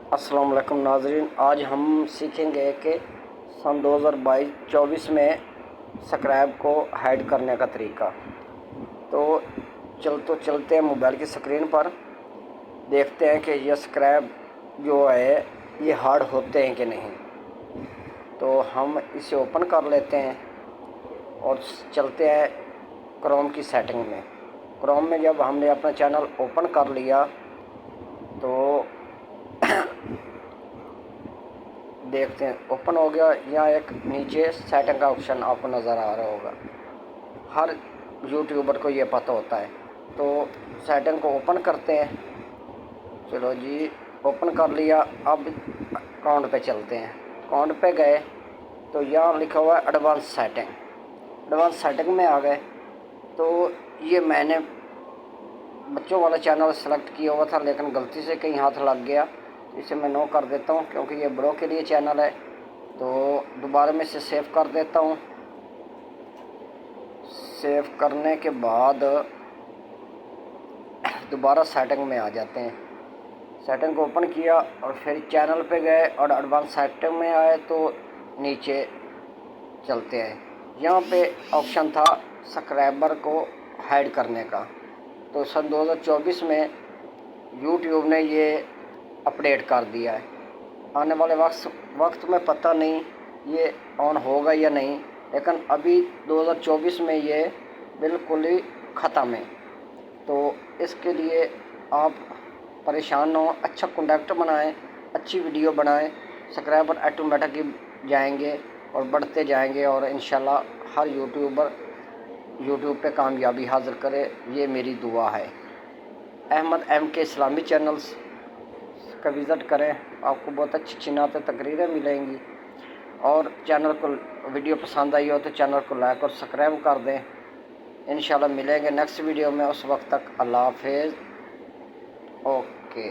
अस्सलाम वालेकुम नाज़रीन, आज हम सीखेंगे कि सन 2022-24 में सब्सक्राइब को हाइड करने का तरीका। तो चलते हैं मोबाइल की स्क्रीन पर, देखते हैं कि ये सब्सक्राइब जो है ये हार्ड होते हैं कि नहीं। तो हम इसे ओपन कर लेते हैं और चलते हैं क्रोम की सेटिंग में। क्रोम में जब हमने अपना चैनल ओपन कर लिया तो देखते हैं ओपन हो गया। यहाँ एक नीचे सेटिंग का ऑप्शन आपको नज़र आ रहा होगा, हर यूट्यूबर को ये पता होता है। तो सेटिंग को ओपन करते हैं। चलो जी, ओपन कर लिया। अब अकाउंट पे चलते हैं। अकाउंट पे गए तो यहाँ लिखा हुआ है एडवांस सेटिंग। एडवांस सेटिंग में आ गए तो ये मैंने बच्चों वाला चैनल सेलेक्ट किया हुआ था, लेकिन गलती से कहीं हाथ लग गया। इसे मैं नो कर देता हूँ क्योंकि ये बड़ों के लिए चैनल है। तो दोबारा मैं इसे सेव कर देता हूँ। सेव करने के बाद दोबारा सेटिंग में आ जाते हैं। सेटिंग को ओपन किया और फिर चैनल पे गए और एडवांस सेटिंग में आए तो नीचे चलते हैं। यहाँ पे ऑप्शन था सब्सक्राइबर को हाइड करने का। तो सन 2024 में यूट्यूब ने ये अपडेट कर दिया है। आने वाले वक्त में पता नहीं ये ऑन होगा या नहीं, लेकिन अभी 2024 में ये बिल्कुल ही ख़त्म है। तो इसके लिए आप परेशान हो, अच्छा कंटेंट बनाएं, अच्छी वीडियो बनाएं, सब्सक्राइबर ऑटोमेटिक जाएंगे और बढ़ते जाएंगे और इंशाल्लाह हर यूट्यूबर यूट्यूब पे कामयाबी हासिल करे, ये मेरी दुआ है। अहमद एम के इस्लामी चैनल्स का विज़िट करें, आपको बहुत अच्छी नाते तकरीरें मिलेंगी। और चैनल को वीडियो पसंद आई हो तो चैनल को लाइक और सब्सक्राइब कर दें। इंशाल्लाह मिलेंगे नेक्स्ट वीडियो में। उस वक्त तक अल्लाह हाफिज़। ओके।